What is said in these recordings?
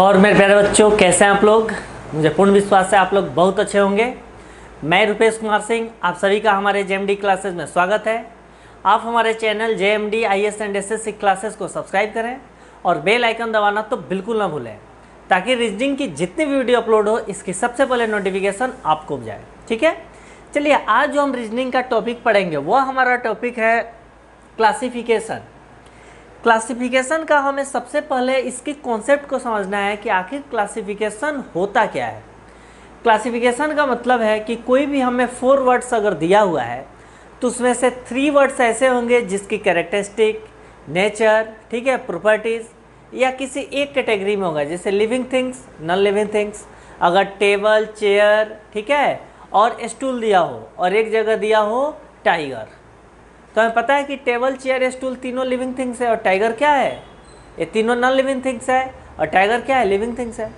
और मेरे प्यारे बच्चों, कैसे हैं आप लोग। मुझे पूर्ण विश्वास है आप लोग बहुत अच्छे होंगे। मैं रुपेश कुमार सिंह, आप सभी का हमारे जेएमडी क्लासेस में स्वागत है। आप हमारे channel JMD IAS and SSC classes को सब्सक्राइब करें और बेल आइकन दबाना तो बिल्कुल ना भूलें, ताकि रीजनिंग की जितनी भी वीडियो अपलोड हो इसकी सबसे पहले नोटिफिकेशन आपको जाए। ठीक है, चलिए आज जो हम रीजनिंग का टॉपिक पढ़ेंगे वो हमारा टॉपिक है क्लासिफिकेशन। क्लासिफिकेशन का हमें सबसे पहले इसकी कॉन्सेप्ट को समझना है कि आखिर क्लासिफिकेशन होता क्या है। क्लासिफिकेशन का मतलब है कि कोई भी हमें 4 वर्ड्स अगर दिया हुआ है तो उसमें से 3 वर्ड्स ऐसे होंगे जिसकी कैरेक्टरिस्टिक, नेचर, ठीक है, प्रॉपर्टीज़ या किसी एक कैटेगरी में होगा, जैसे living things, non living things. अगर टेबल, चेयर, ठीक है, और स्टूल दिया हो और एक जगह दिया हो टाइगर, तो हमें पता है कि टेबल, चेयर, स्टूल तीनों लिविंग थिंग्स है और टाइगर क्या है, ये तीनों नॉन लिविंग थिंग्स है और टाइगर क्या है, लिविंग थिंग्स है।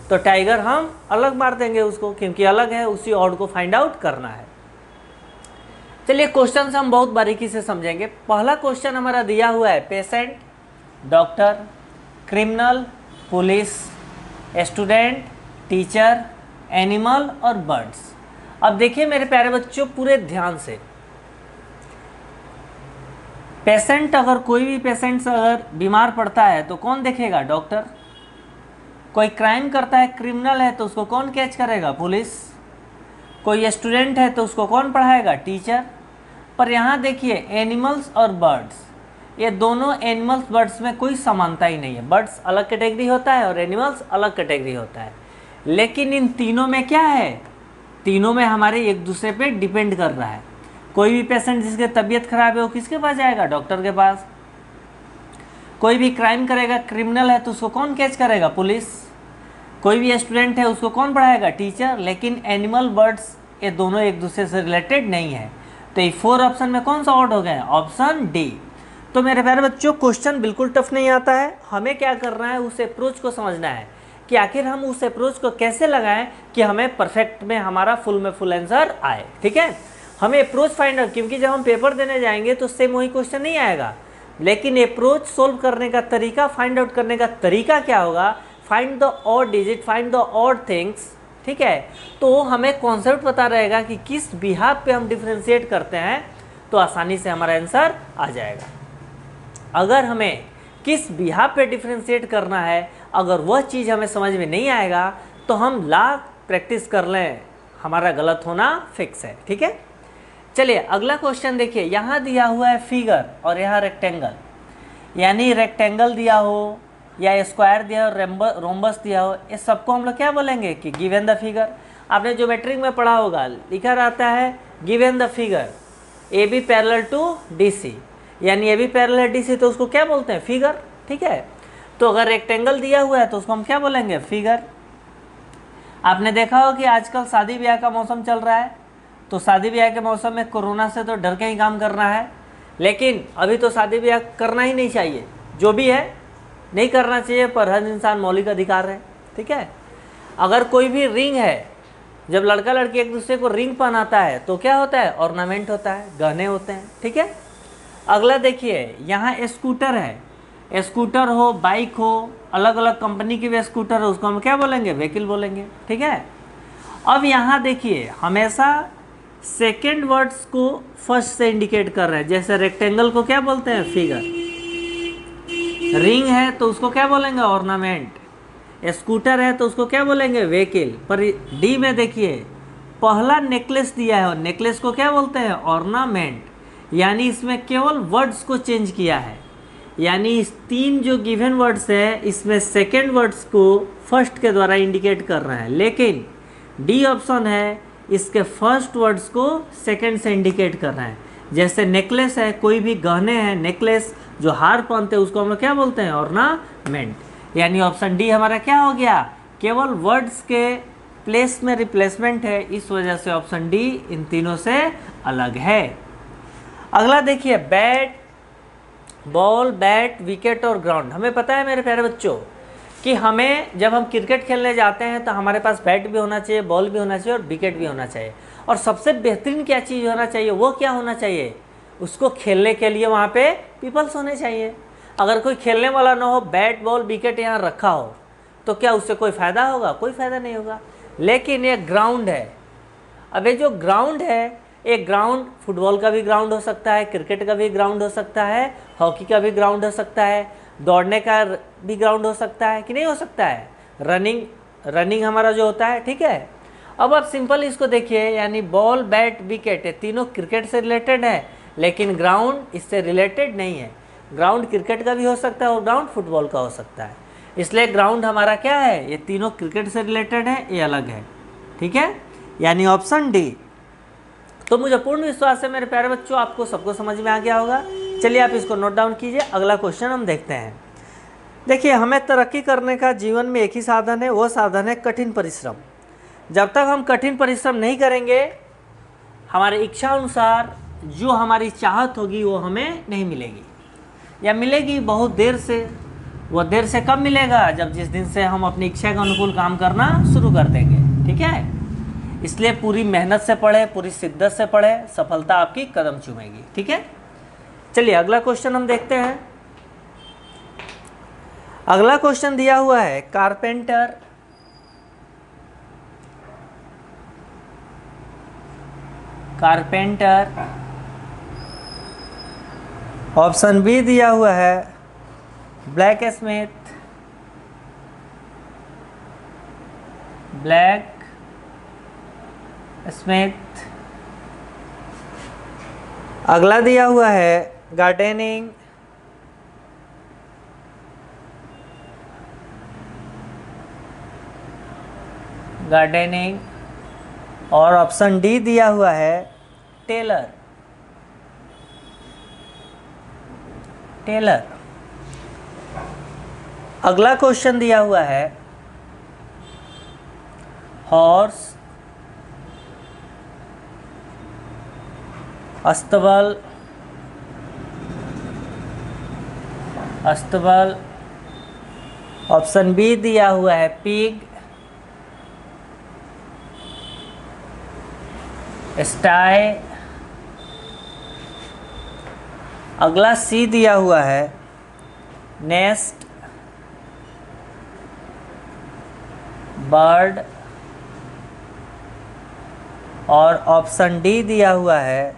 तो टाइगर हम अलग मार देंगे उसको, क्योंकि अलग है, उसी ऑड को फाइंड आउट करना है। चलिए क्वेश्चन हम बहुत बारीकी से समझेंगे। पहला क्वेश्चन हमारा दिया हुआ है patient, doctor, criminal, police, student, teacher, animal और बर्ड्स। अब देखिए मेरे प्यारे बच्चों पूरे ध्यान से, पेशेंट, अगर कोई भी पेशेंट अगर बीमार पड़ता है तो कौन देखेगा, डॉक्टर। कोई क्राइम करता है, क्रिमिनल है, तो उसको कौन कैच करेगा, पुलिस। कोई स्टूडेंट है तो उसको कौन पढ़ाएगा, टीचर। पर यहाँ देखिए एनिमल्स और बर्ड्स, ये दोनों एनिमल्स बर्ड्स में कोई समानता ही नहीं है। बर्ड्स अलग कैटेगरी होता है और एनिमल्स अलग कैटेगरी होता है, लेकिन इन तीनों में क्या है, तीनों में हमारे एक दूसरे पे डिपेंड कर रहा है। कोई भी पेशेंट जिसकी तबीयत खराब है वो किसके पास जाएगा, डॉक्टर के पास। कोई भी क्राइम करेगा, क्रिमिनल है, तो उसको कौन कैच करेगा, पुलिस। कोई भी स्टूडेंट है उसको कौन पढ़ाएगा, टीचर। लेकिन एनिमल, बर्ड्स, ये दोनों एक दूसरे से रिलेटेड नहीं है। तो ये 4 ऑप्शन में कौन सा ऑड हो गया, ऑप्शन डी। तो मेरे प्यारे बच्चों क्वेश्चन बिल्कुल टफ नहीं आता है, हमें क्या करना है, उस अप्रोच को समझना है कि आखिर हम उस अप्रोच को कैसे लगाएं कि हमें परफेक्ट में हमारा फुल में फुल आंसर आए। ठीक है, हमें अप्रोच फाइंड आउट, क्योंकि जब हम पेपर देने जाएंगे तो सेम वही क्वेश्चन नहीं आएगा, लेकिन अप्रोच सोल्व करने का तरीका, फाइंड आउट करने का तरीका क्या होगा, find the odd digit, find the odd things. ठीक है, तो हमें कॉन्सेप्ट पता रहेगा कि किस बिहाफ पे हम डिफ्रेंशिएट करते हैं तो आसानी से हमारा आंसर आ जाएगा। अगर हमें किस बिहाफ पे डिफ्रेंशिएट करना है, अगर वह चीज़ हमें समझ में नहीं आएगा तो हम लाख प्रैक्टिस कर लें, हमारा गलत होना फिक्स है। ठीक है, चलिए अगला क्वेश्चन देखिए। यहाँ दिया हुआ है फिगर और यहाँ रेक्टेंगल, यानी रेक्टेंगल दिया हो या स्क्वायर दिया हो, रोम्बस दिया हो, इस सबको हम लोग क्या बोलेंगे कि गिवन द फिगर। आपने ज्योमेट्री में पढ़ा होगा, लिखा रहता है given the figure A B parallel to D C, यानी A B parallel D C, तो उसको क्या बोलते हैं, फिगर। ठीक है, तो अगर रेक्टेंगल दिया हुआ है तो उसको हम क्या बोलेंगे, फिगर। आपने देखा हो कि आजकल शादी ब्याह का मौसम चल रहा है, तो शादी ब्याह के मौसम में कोरोना से तो डर के ही काम करना है, लेकिन अभी तो शादी ब्याह करना ही नहीं चाहिए, जो भी है नहीं करना चाहिए, पर हर इंसान मौलिक अधिकार है। ठीक है, अगर कोई भी रिंग है, जब लड़का लड़की एक दूसरे को रिंग पहनाता है तो क्या होता है, ऑर्नामेंट होता है, गहने होते हैं। ठीक है, अगला देखिए, यहाँ स्कूटर है, स्कूटर हो, बाइक हो, अलग अलग कंपनी की भी स्कूटर हो, उसको हम क्या बोलेंगे, व्हीकल बोलेंगे। ठीक है, अब यहाँ देखिए हमेशा सेकेंड वर्ड्स को फर्स्ट से इंडिकेट कर रहे हैं, जैसे रेक्टेंगल को क्या बोलते हैं, फिगर। रिंग है तो उसको क्या बोलेंगे, ऑर्नामेंट। स्कूटर है तो उसको क्या बोलेंगे, व्हीकल। पर डी में देखिए पहला नेकलेस दिया है और नेकलेस को क्या बोलते हैं, ऑर्नामेंट, यानी इसमें केवल वर्ड्स को चेंज किया है, यानी इस 3 जो गिवन वर्ड्स है इसमें सेकेंड वर्ड्स को फर्स्ट के द्वारा इंडिकेट कर रहे हैं, लेकिन डी ऑप्शन है इसके फर्स्ट वर्ड्स को सेकंड से इंडिकेट कर रहे हैं। जैसे नेकलेस है, कोई भी गहने हैं, नेकलेस जो हार पहनते हैं उसको हम लोग क्या बोलते हैं, ऑर्नामेंट। यानी ऑप्शन डी हमारा क्या हो गया, केवल वर्ड्स के प्लेस में रिप्लेसमेंट है, इस वजह से ऑप्शन डी इन तीनों से अलग है। अगला देखिए, बैट, बॉल, बैट, विकेट और ग्राउंड। हमें पता है मेरे प्यारे बच्चों कि हमें जब हम क्रिकेट खेलने जाते हैं तो हमारे पास बैट भी होना चाहिए, बॉल भी होना चाहिए और विकेट भी होना चाहिए। और सबसे बेहतरीन क्या चीज़ होना चाहिए, वो क्या होना चाहिए, उसको खेलने के लिए वहाँ पे पीपल्स होने चाहिए। अगर कोई खेलने वाला ना हो, बैट बॉल विकेट यहाँ रखा हो, तो क्या उससे कोई फ़ायदा होगा? कोई फ़ायदा नहीं होगा। लेकिन ये ग्राउंड है। अब ये जो ग्राउंड है, एक ग्राउंड फुटबॉल का भी ग्राउंड हो सकता है, क्रिकेट का भी ग्राउंड हो सकता है, हॉकी का भी ग्राउंड हो सकता है, दौड़ने का भी ग्राउंड हो सकता है कि नहीं हो सकता है, रनिंग हमारा जो होता है, ठीक है। अब आप सिंपल इसको देखिए, यानी बॉल, बैट, विकेट, ये तीनों क्रिकेट से रिलेटेड है, लेकिन ग्राउंड इससे रिलेटेड नहीं है। ग्राउंड क्रिकेट का भी हो सकता है और ग्राउंड फुटबॉल का हो सकता है। इसलिए ग्राउंड हमारा क्या है, ये तीनों क्रिकेट से रिलेटेड है, ये अलग है, ठीक है, यानी ऑप्शन डी। तो मुझे पूर्ण विश्वास है मेरे प्यारे बच्चों, आपको सबको समझ में आ गया होगा। चलिए आप इसको नोट डाउन कीजिए। अगला क्वेश्चन हम देखते हैं। देखिए, हमें तरक्की करने का जीवन में एक ही साधन है, वो साधन है कठिन परिश्रम। जब तक हम कठिन परिश्रम नहीं करेंगे, हमारे इच्छा अनुसार जो हमारी चाहत होगी वो हमें नहीं मिलेगी, या मिलेगी बहुत देर से। वो देर से कब मिलेगा? जब जिस दिन से हम अपनी इच्छा के अनुकूल काम करना शुरू कर देंगे, ठीक है। इसलिए पूरी मेहनत से पढ़े, पूरी शिद्दत से पढ़े, सफलता आपकी कदम चूमेगी, ठीक है। चलिए अगला क्वेश्चन हम देखते हैं। अगला क्वेश्चन दिया हुआ है, कारपेंटर ऑप्शन बी दिया हुआ है, ब्लैक स्मिथ। अगला दिया हुआ है गार्डनिंग, और ऑप्शन डी दिया हुआ है टेलर। अगला क्वेश्चन दिया हुआ है, हॉर्स, अस्तबल, ऑप्शन बी दिया हुआ है पिग, स्टाई। अगला सी दिया हुआ है नेस्ट, बर्ड, और ऑप्शन डी दिया हुआ है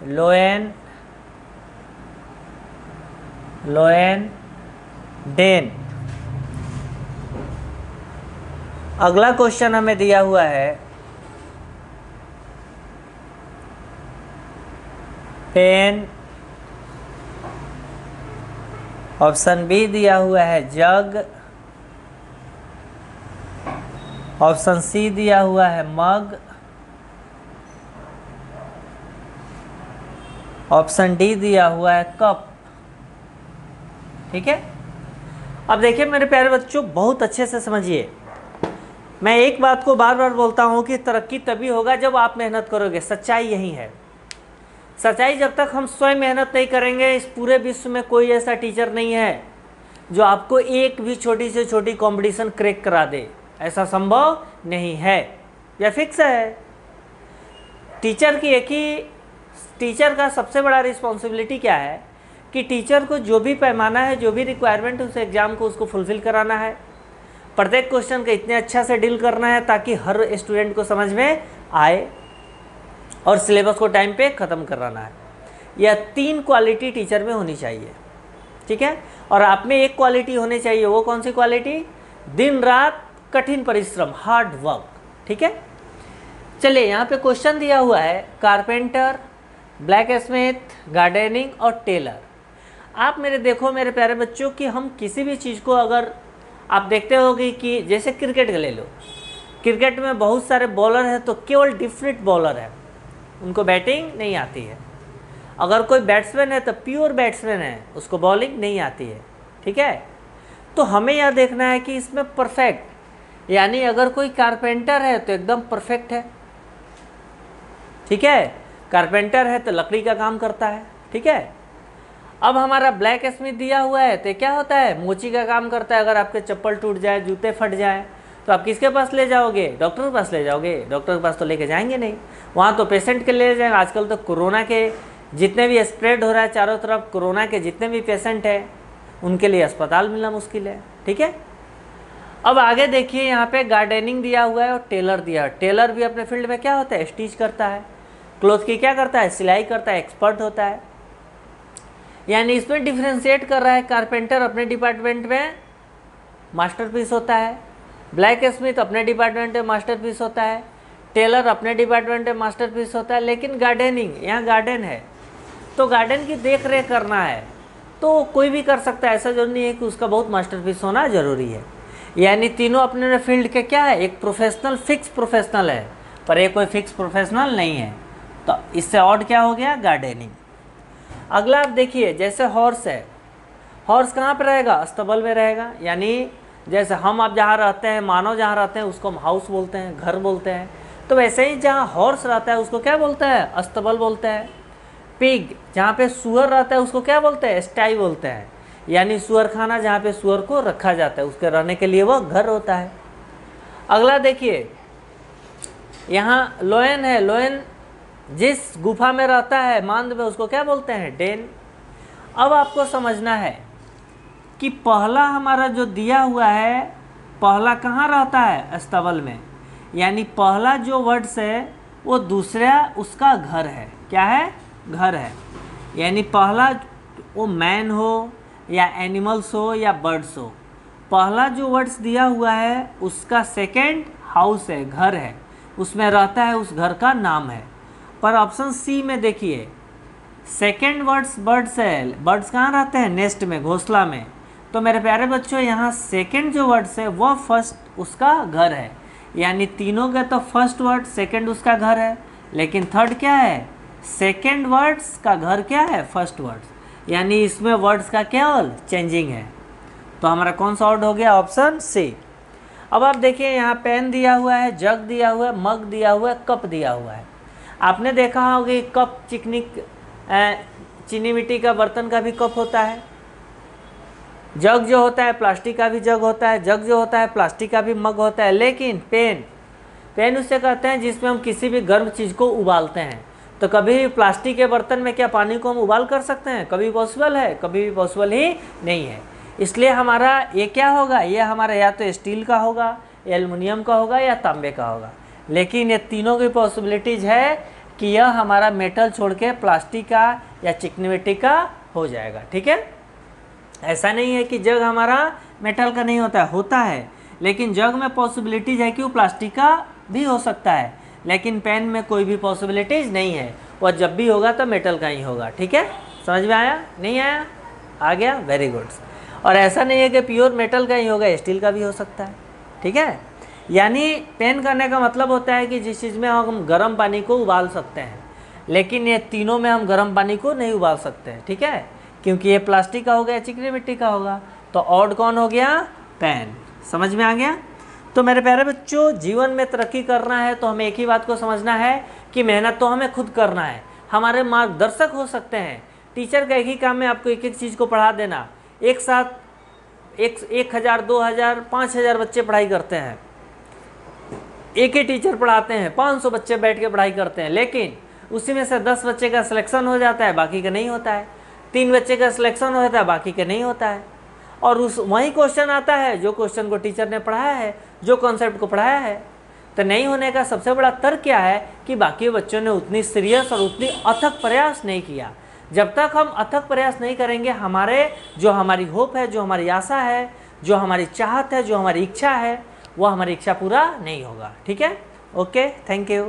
लोएन डेन। अगला क्वेश्चन हमें दिया हुआ है पेन, ऑप्शन बी दिया हुआ है जग, ऑप्शन सी दिया हुआ है मग, ऑप्शन डी दिया हुआ है कप, ठीक है। अब देखिए मेरे प्यारे बच्चों, बहुत अच्छे से समझिए। मैं एक बात को बार बार बोलता हूँ कि तरक्की तभी होगा जब आप मेहनत करोगे। सच्चाई यही है। सच्चाई, जब तक हम स्वयं मेहनत नहीं करेंगे, इस पूरे विश्व में कोई ऐसा टीचर नहीं है जो आपको एक भी छोटी से छोटी कंपटीशन क्रैक करा दे। ऐसा संभव नहीं है, यह फिक्स है। टीचर का सबसे बड़ा रिस्पॉन्सिबिलिटी क्या है कि टीचर को जो भी पैमाना है, जो भी रिक्वायरमेंट है उस एग्ज़ाम को उसको फुलफ़िल कराना है। प्रत्येक क्वेश्चन को इतने अच्छा से डील करना है ताकि हर स्टूडेंट को समझ में आए, और सिलेबस को टाइम पे ख़त्म कराना है। यह 3 क्वालिटी टीचर में होनी चाहिए, ठीक है। और आप में एक क्वालिटी होनी चाहिए, वो कौन सी क्वालिटी? दिन रात कठिन परिश्रम, हार्ड वर्क, ठीक है। चलिए यहाँ पे क्वेश्चन दिया हुआ है, कारपेंटर, ब्लैक स्मिथ, गार्डनिंग और टेलर। आप देखो मेरे प्यारे बच्चों कि हम किसी भी चीज़ को, अगर आप देखते होगे कि जैसे क्रिकेट ले लो, क्रिकेट में बहुत सारे बॉलर हैं तो केवल डिफरेंट बॉलर हैं, उनको बैटिंग नहीं आती है। अगर कोई बैट्समैन है तो प्योर बैट्समैन है, उसको बॉलिंग नहीं आती है, ठीक है। तो हमें यह देखना है कि इसमें परफेक्ट, यानी अगर कोई कारपेंटर है तो एकदम परफेक्ट है, ठीक है। कारपेंटर है तो लकड़ी का काम करता है, ठीक है। अब हमारा ब्लैक स्मिथ दिया हुआ है तो क्या होता है? मोची का काम करता है। अगर आपके चप्पल टूट जाए, जूते फट जाए तो आप किसके पास ले जाओगे? डॉक्टर के पास ले जाओगे। डॉक्टर के पास तो लेके जाएंगे नहीं, वहाँ तो पेशेंट के ले जाएंगे। आजकल तो कोरोना के जितने भी स्प्रेड हो रहा है चारों तरफ, कोरोना के जितने भी पेशेंट हैं उनके लिए अस्पताल मिलना मुश्किल है, ठीक है। अब आगे देखिए, यहाँ पे गार्डनिंग दिया हुआ है और टेलर दिया है। टेलर भी अपने फील्ड में क्या होता है, स्टिच करता है, क्लोथ की क्या करता है, सिलाई करता है, एक्सपर्ट होता है। यानी इसमें डिफ्रेंशिएट कर रहा है, कारपेंटर अपने डिपार्टमेंट में मास्टरपीस होता है, ब्लैक स्मिथ अपने डिपार्टमेंट में मास्टरपीस होता है, टेलर अपने डिपार्टमेंट में मास्टरपीस होता है। लेकिन गार्डनिंग, यहाँ गार्डन है तो गार्डन की देख रेख करना है तो कोई भी कर सकता है, ऐसा जरूरी नहीं है कि उसका बहुत मास्टरपीस होना जरूरी है। यानी तीनों अपने फील्ड के क्या है, एक प्रोफेशनल फिक्स प्रोफेशनल है, पर एक कोई फिक्स प्रोफेशनल नहीं है। तो इससे और क्या हो गया, गार्डनिंग। अगला आप देखिए, जैसे हॉर्स है, हॉर्स कहाँ पर रहेगा, अस्तबल में रहेगा। यानी जैसे हम आप जहाँ रहते हैं, मानव जहाँ रहते हैं उसको हम हाउस बोलते हैं, घर बोलते हैं, तो वैसे ही जहाँ हॉर्स रहता है उसको क्या बोलते हैं, अस्तबल बोलते हैं। पिग, जहाँ पे सुअर रहता है उसको क्या बोलते हैं, स्टाई बोलते हैं। यानी सुअर खाना, जहाँ पे सुअर को रखा जाता है, उसके रहने के लिए वो घर होता है। अगला देखिए, यहाँ लोयन है, लोयन जिस गुफा में रहता है मांद में, उसको क्या बोलते हैं, डेन। अब आपको समझना है कि पहला हमारा जो दिया हुआ है, पहला कहाँ रहता है, अस्तबल में। यानी पहला जो वर्ड्स है वो दूसरा उसका घर है, क्या है, घर है। यानी पहला वो मैन हो या एनिमल्स हो या बर्ड्स हो, पहला जो वर्ड्स दिया हुआ है उसका सेकंड हाउस है, घर है, उसमें रहता है, उस घर का नाम है। पर ऑप्शन सी में देखिए, सेकंड वर्ड्स बर्ड्स है, बर्ड्स कहाँ रहते हैं, नेस्ट में, घोंसला में। तो मेरे प्यारे बच्चों, यहाँ सेकंड जो वर्ड्स है वो फर्स्ट उसका घर है। यानी तीनों का तो फर्स्ट वर्ड, सेकंड उसका घर है, लेकिन थर्ड क्या है, सेकंड वर्ड्स का घर क्या है, फर्स्ट वर्ड्स। यानी इसमें वर्ड्स का केवल चेंजिंग है। तो हमारा कौन सा वर्ड हो गया, ऑप्शन सी। अब आप देखिए, यहाँ पेन दिया हुआ है, जग दिया हुआ है, मग दिया हुआ है, कप दिया हुआ है। आपने देखा होगा कि कप चीनी मिट्टी का बर्तन का भी कप होता है, जग जो होता है प्लास्टिक का भी जग होता है, जग जो होता है प्लास्टिक का भी मग होता है। लेकिन पेन उसे कहते हैं जिसमें हम किसी भी गर्म चीज़ को उबालते हैं। तो कभी भी प्लास्टिक के बर्तन में क्या पानी को हम उबाल कर सकते हैं, कभी पॉसिबल है, कभी भी पॉसिबल ही नहीं है। इसलिए हमारा ये क्या होगा, ये हमारा या तो स्टील का होगा, या एल्युमिनियम का होगा, या तांबे का होगा। लेकिन ये तीनों की पॉसिबिलिटीज़ है कि यह हमारा मेटल छोड़ के प्लास्टिक का या चिकनी मिट्टी का हो जाएगा। ठीक है, ऐसा नहीं है कि जग हमारा मेटल का नहीं होता है, लेकिन जग में पॉसिबिलिटीज़ है कि वो प्लास्टिक का भी हो सकता है, लेकिन पेन में कोई भी पॉसिबिलिटीज़ नहीं है, वह जब भी होगा तो मेटल का ही होगा। ठीक है, समझ में आया, नहीं आया, आ गया, वेरी गुड। और ऐसा नहीं है कि प्योर मेटल का ही होगा, स्टील का भी हो सकता है। ठीक है, यानी पेन करने का मतलब होता है कि जिस चीज़ में हम गर्म पानी को उबाल सकते हैं, लेकिन ये तीनों में हम गर्म पानी को नहीं उबाल सकते हैं। ठीक है, क्योंकि ये प्लास्टिक का हो गया, चिकनी मिट्टी का होगा। तो ऑड कौन हो गया, पेन। समझ में आ गया। तो मेरे प्यारे बच्चों, जीवन में तरक्की करना है तो हमें एक ही बात को समझना है कि मेहनत तो हमें खुद करना है। हमारे मार्गदर्शक हो सकते हैं, टीचर का एक ही काम है आपको एक एक चीज़ को पढ़ा देना। एक साथ 1000, 2000, 5000 बच्चे पढ़ाई करते हैं, एक ही टीचर पढ़ाते हैं, 500 बच्चे बैठ के पढ़ाई करते हैं, लेकिन उसी में से 10 बच्चे का सिलेक्शन हो जाता है, बाकी का नहीं होता है। 3 बच्चे का सिलेक्शन होता है, बाकी का नहीं होता है। और उस वही क्वेश्चन आता है जो क्वेश्चन को टीचर ने पढ़ाया है, जो कॉन्सेप्ट को पढ़ाया है। तो नहीं होने का सबसे बड़ा तर्क क्या है कि बाकी बच्चों ने उतनी सीरियस और उतनी अथक प्रयास नहीं किया। जब तक हम अथक प्रयास नहीं करेंगे, हमारी होप है, जो हमारी आशा है, जो हमारी चाहत है, जो हमारी इच्छा है, वह हमारी इच्छा पूरा नहीं होगा। ठीक है, ओके, थैंक यू।